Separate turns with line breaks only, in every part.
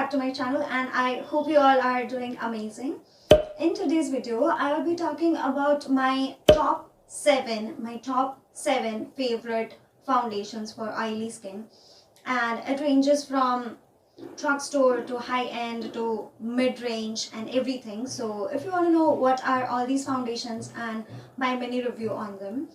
back to my channel and I hope you all are doing amazing. In today's video, I will be talking about my top 7 favorite foundations for oily skin, and it ranges from drugstore to high-end to mid-range and everything. So if you want to know what are all these foundations and my mini review on them,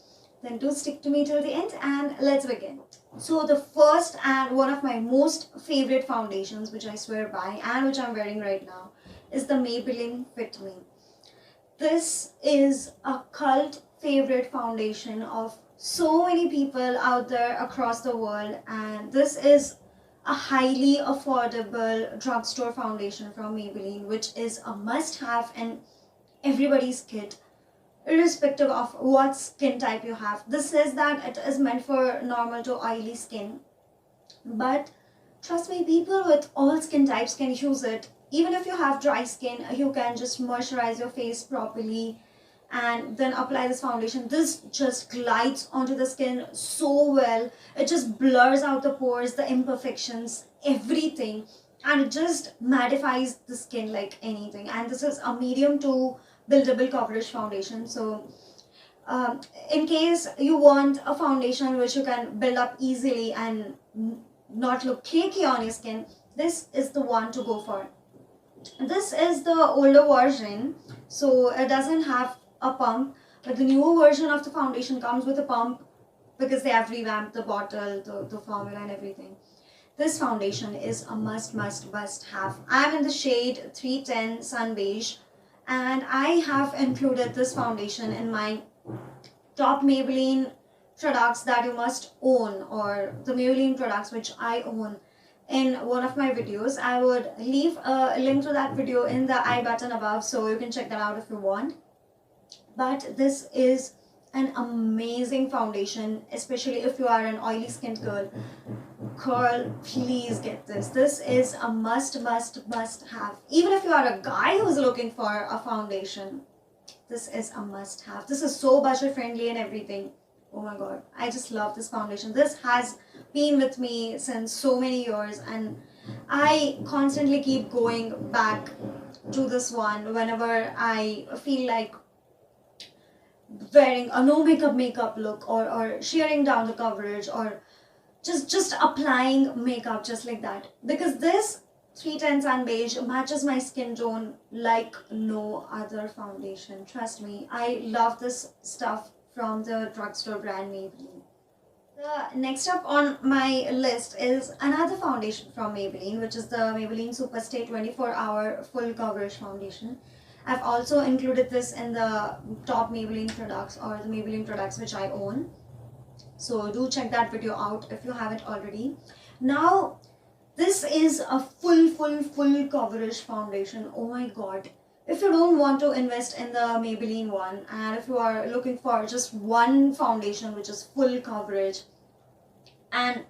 then do stick to me till the end and let's begin. So the first and one of my most favorite foundations, which I swear by and which I'm wearing right now, is the Maybelline Fit Me. This is a cult favorite foundation of so many people out there across the world, and this is a highly affordable drugstore foundation from Maybelline, which is a must-have in everybody's kit, irrespective of what skin type you have. This says that it is meant for normal to oily skin, but trust me, people with all skin types can use it. Even if you have dry skin, you can just moisturize your face properly and then apply this foundation. This just glides onto the skin so well. It just blurs out the pores, the imperfections, everything, and it just mattifies the skin like anything. And this is a medium to buildable coverage foundation. So in case you want a foundation which you can build up easily and not look cakey on your skin, this is the one to go for. This is the older version, so it doesn't have a pump, but the newer version of the foundation comes with a pump because they have revamped the bottle, the formula and everything. This foundation is a must have. I'm in the shade 310 Sun Beige, and I have included this foundation in my top Maybelline products that you must own, or the Maybelline products which I own, in one of my videos. I would leave a link to that video in the I button above, so you can check that out if you want. But this is an amazing foundation, especially if you are an oily skinned girl. Girl, please get this. This is a must have. Even if you are a guy who's looking for a foundation, this is a must have. This is so budget friendly and everything. Oh my god, I just love this foundation. This has been with me since so many years, and I constantly keep going back to this one whenever I feel like wearing a no makeup look, or shearing down the coverage, or just applying makeup just like that, because this 310 Sun Beige matches my skin tone like no other foundation. Trust me, I love this stuff from the drugstore brand Maybelline. The next up on my list is another foundation from Maybelline, which is the Maybelline Superstay 24-hour full coverage foundation. I've also included this in the top Maybelline products, or the Maybelline products which I own. So do check that video out if you haven't already. Now, this is a full coverage foundation. Oh my god. If you don't want to invest in the Maybelline one, and if you are looking for just one foundation which is full coverage and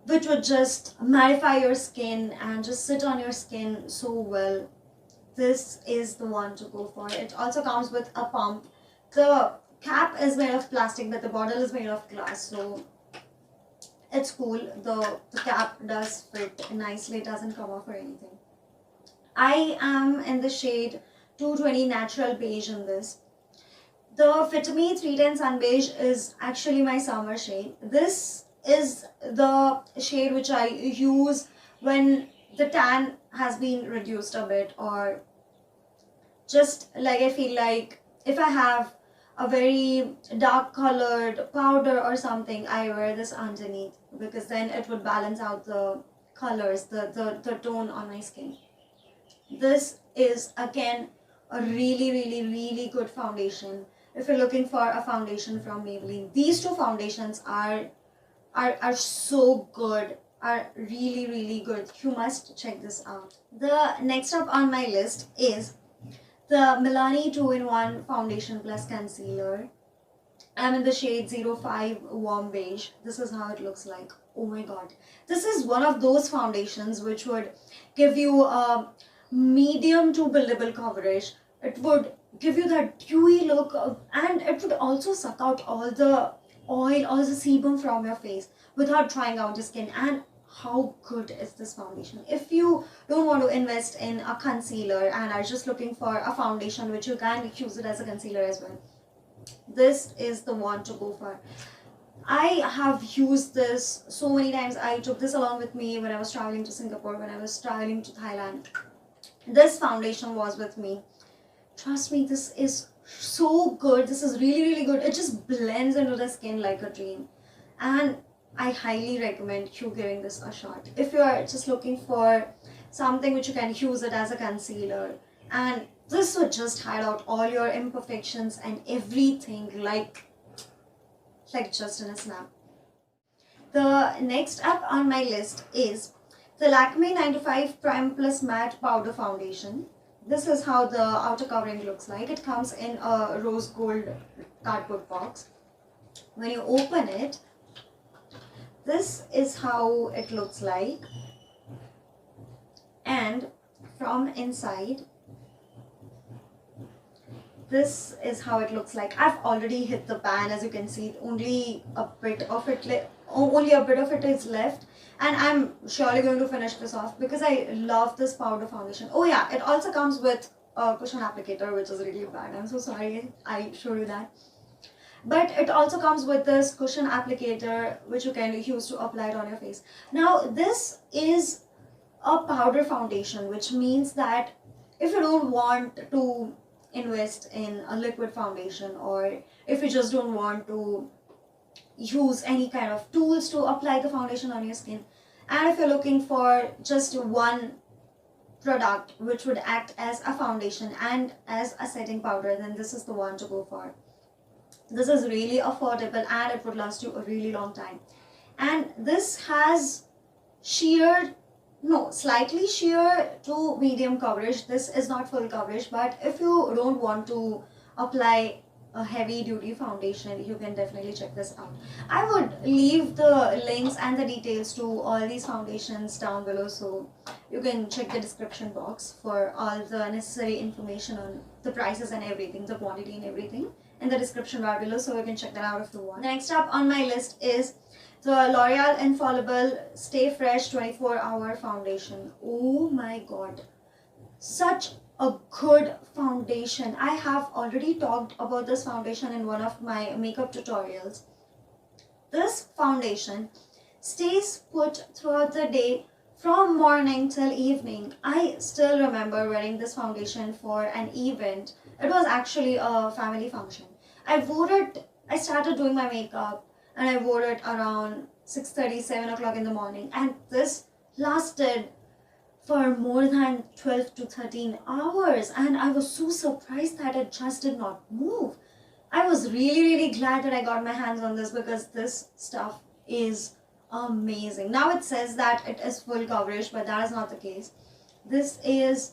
which would just mattify your skin and just sit on your skin so well, this is the one to go for. It also comes with a pump. The cap is made of plastic, but the bottle is made of glass, so it's cool. The cap does fit nicely, it doesn't come off or anything. I am in the shade 220 Natural Beige in this. The Fit Me 310 Sun Beige is actually my summer shade. This is the shade which I use when the tan has been reduced a bit, or just like I feel like if I have a very dark colored powder or something, I wear this underneath, because then it would balance out the colors, the tone on my skin. This is again a really good foundation if you're looking for a foundation from Maybelline. These two foundations are so good, are really good. You must check this out. The next up on my list is the Milani 2-in-1 foundation plus concealer. I'm in the shade 05 Warm Beige. This is how it looks like. Oh my god. This is one of those foundations which would give you a medium to buildable coverage. It would give you that dewy look, and it would also suck out all the oil, all the sebum from your face without drying out your skin. And how good is this foundation. If you don't want to invest in a concealer and are just looking for a foundation which you can use it as a concealer as well, this is the one to go for. I have used this so many times. I took this along with me when I was traveling to Singapore, when I was traveling to Thailand. This foundation was with me. Trust me, this is so good. This is really, really good. It just blends into the skin like a dream. And I highly recommend you giving this a shot. If you are just looking for something which you can use it as a concealer, and this would just hide out all your imperfections and everything like just in a snap. The next up on my list is the Lakme 95 Prime Plus Matte Powder Foundation. This is how the outer covering looks like. It comes in a rose gold cardboard box. When you open it, this is how it looks like. And from inside, this is how it looks like. I've already hit the pan, as you can see. Only a bit of it is left, and I'm surely going to finish this off because I love this powder foundation. Oh yeah, it also comes with a cushion applicator, which is really bad. I'm so sorry I showed you that. But it also comes with this cushion applicator which you can use to apply it on your face. Now this is a powder foundation, which means that if you don't want to invest in a liquid foundation, or if you just don't want to use any kind of tools to apply the foundation on your skin, and if you're looking for just one product which would act as a foundation and as a setting powder, then this is the one to go for. This is really affordable and it would last you a really long time. And this has slightly sheer to medium coverage. This is not full coverage, but if you don't want to apply a heavy duty foundation, you can definitely check this out. I would leave the links and the details to all these foundations down below, so you can check the description box for all the necessary information on the prices and everything, the quantity and everything in the description bar below, so you can check that out if you want. Next up on my list is the Loreal Infallible Stay Fresh 24-Hour Foundation. Oh my god, such a good foundation. I have already talked about this foundation in one of my makeup tutorials. This foundation stays put throughout the day from morning till evening. I still remember wearing this foundation for an event. It was actually a family function. I started doing my makeup and I wore it around 6:30, 7 o'clock in the morning, and this lasted for more than 12 to 13 hours, and I was so surprised that it just did not move. I was really glad that I got my hands on this because this stuff is amazing. Now it says that it is full coverage, but that is not the case. This is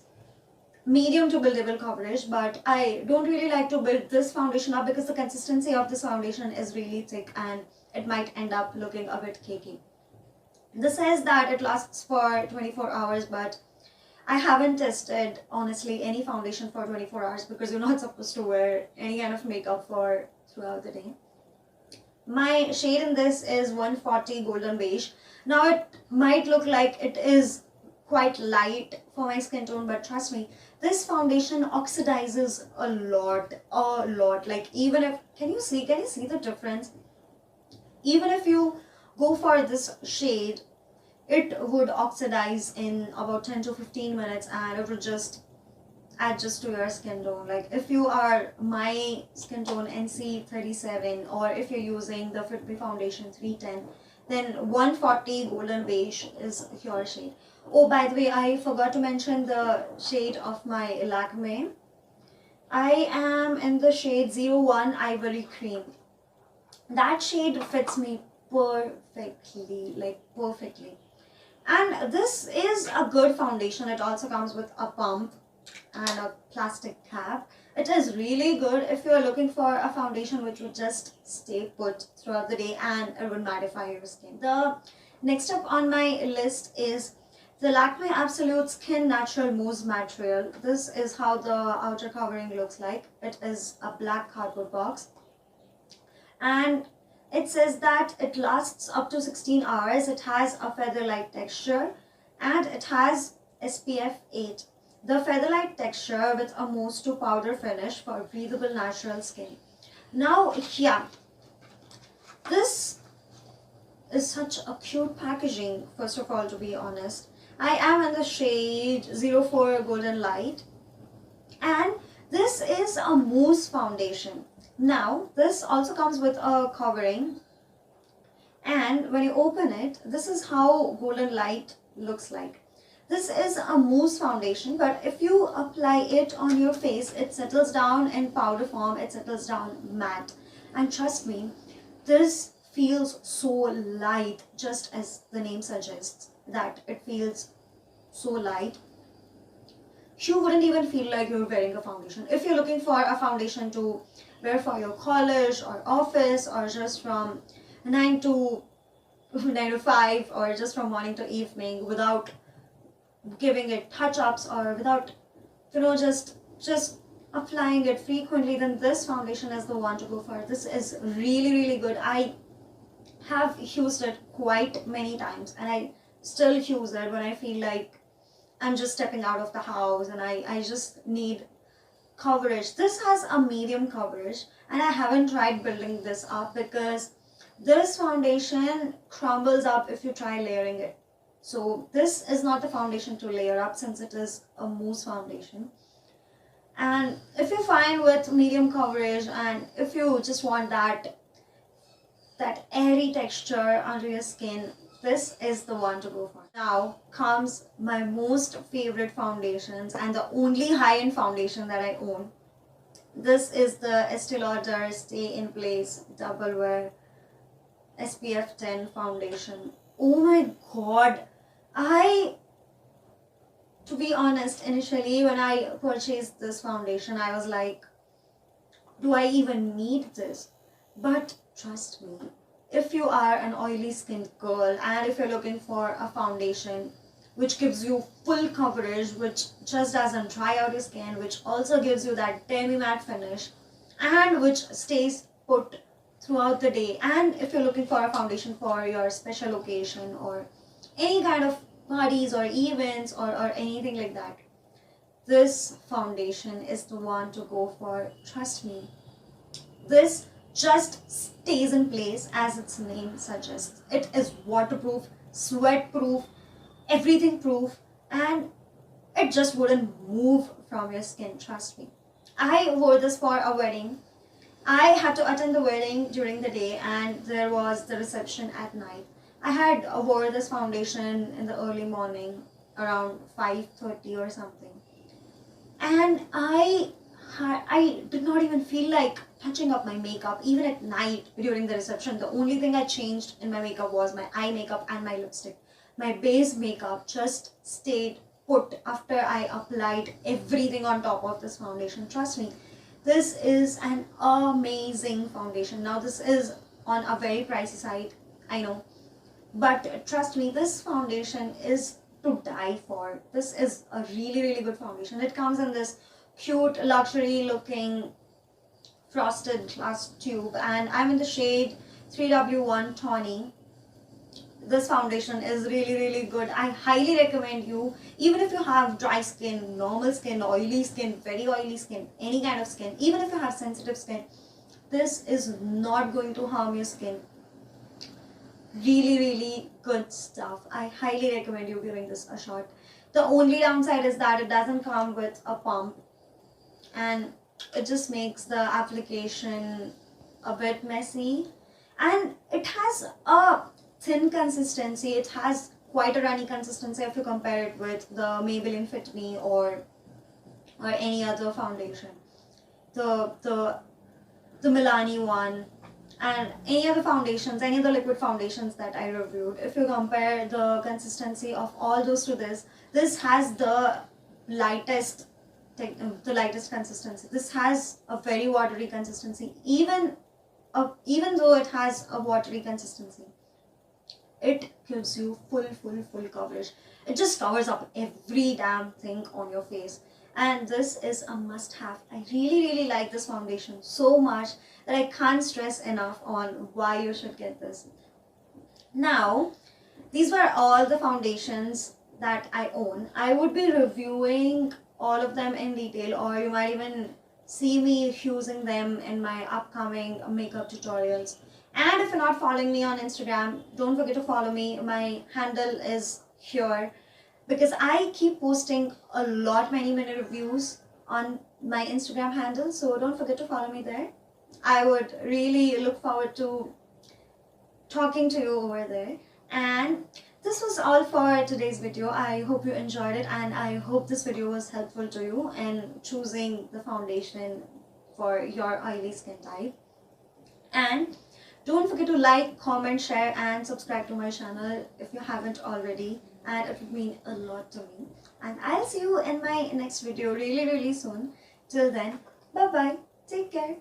medium to buildable coverage, but I don't really like to build this foundation up because the consistency of this foundation is really thick and it might end up looking a bit cakey. This says that it lasts for 24 hours, but I haven't tested, honestly, any foundation for 24 hours because you're not supposed to wear any kind of makeup for throughout the day. My shade in this is 140 Golden Beige. Now it might look like it is quite light for my skin tone, but trust me, this foundation oxidizes a lot. Like, even if, can you see the difference? Even if you go for this shade, it would oxidize in about 10 to 15 minutes and it will just adjust to your skin tone. Like, if you are my skin tone NC37, or if you're using the Fit Me Foundation 310, then 140 Golden Beige is your shade. Oh, by the way, I forgot to mention the shade of my Lakme. I am in the shade 01 Ivory Cream. That shade fits me perfectly, like perfectly. And this is a good foundation. It also comes with a pump and a plastic cap. It is really good if you're looking for a foundation which would just stay put throughout the day and it would mattify your skin. The next up on my list is the Lakme Absolute Skin Natural Mousse Mattreal. This is how the outer covering looks like. It is a black cardboard box and It says that it lasts up to 16 hours, it has a feather-like texture, and it has SPF 8. The feather-like texture with a mousse to powder finish for breathable natural skin. Now, yeah, this is such a cute packaging, first of all, to be honest. I am in the shade 04 Golden Light, and this is a mousse foundation. Now, this also comes with a covering, and when you open it, this is how Golden Light looks like. This is a mousse foundation, but if you apply it on your face, it settles down in powder form, it settles down matte. And trust me, this feels so light, just as the name suggests, that it feels so light. You wouldn't even feel like you're wearing a foundation. If you're looking for a foundation to wear for your college or office, or just from 9 to 5, or just from morning to evening without giving it touch-ups, or without, just applying it frequently, then this foundation is the one to go for. This is really good. I have used it quite many times, and I still use it when I feel like I'm just stepping out of the house and I just need coverage. This has a medium coverage, and I haven't tried building this up because this foundation crumbles up if you try layering it. So this is not the foundation to layer up, since it is a mousse foundation. And if you're fine with medium coverage, and if you just want that airy texture under your skin, this is the one to go for. Now comes my most favorite foundations, and the only high-end foundation that I own. This is the Estee Lauder Stay in Place Double Wear SPF 10 foundation. Oh my god, to be honest, initially when I purchased this foundation, I was like, do I even need this? But trust me, if you are an oily skinned girl, and if you're looking for a foundation which gives you full coverage, which just doesn't dry out your skin, which also gives you that demi-matte finish, and which stays put throughout the day, and if you're looking for a foundation for your special occasion or any kind of parties or events or anything like that, this foundation is the one to go for. Trust me, this just stays in place as its name suggests. It is waterproof, sweat proof, everything proof, and it just wouldn't move from your skin. Trust me. I wore this for a wedding. I had to attend the wedding during the day, and there was the reception at night. I had wore this foundation in the early morning around 5:30 or something, and I did not even feel like touching up my makeup even at night during the reception. The only thing I changed in my makeup was my eye makeup and my lipstick. My base makeup just stayed put after I applied everything on top of this foundation. Trust me, this is an amazing foundation. Now this is on a very pricey side, I know, but trust me, this foundation is to die for. This is a really good foundation. It comes in this cute luxury looking frosted glass tube, and I'm in the shade 3W1 Tawny. This foundation is really good. I highly recommend you, even if you have dry skin, normal skin, oily skin, very oily skin, any kind of skin, even if you have sensitive skin, this is not going to harm your skin. Really good stuff. I highly recommend you giving this a shot. The only downside is that it doesn't come with a pump, and it just makes the application a bit messy, and it has a thin consistency. It has quite a runny consistency if you compare it with the Maybelline Fit Me or any other foundation, the Milani one, and any other foundations, any other liquid foundations that I reviewed. If you compare the consistency of all those to this has the lightest consistency. This has a very watery consistency. Even though it has a watery consistency, it gives you full coverage. It just covers up every damn thing on your face. and this is a must-have. I really like this foundation so much that I can't stress enough on why you should get this. Now, these were all the foundations that I own. I would be reviewing all of them in detail, or you might even see me using them in my upcoming makeup tutorials. And if you're not following me on Instagram, don't forget to follow me. My handle is here because I keep posting a lot, many reviews on my Instagram handle, so don't forget to follow me there. I would really look forward to talking to you over there. And this was all for today's video. I hope you enjoyed it, and I hope this video was helpful to you in choosing the foundation for your oily skin type. And don't forget to like, comment, share and subscribe to my channel if you haven't already, and it would mean a lot to me. And I'll see you in my next video really soon. Till then, bye bye, take care.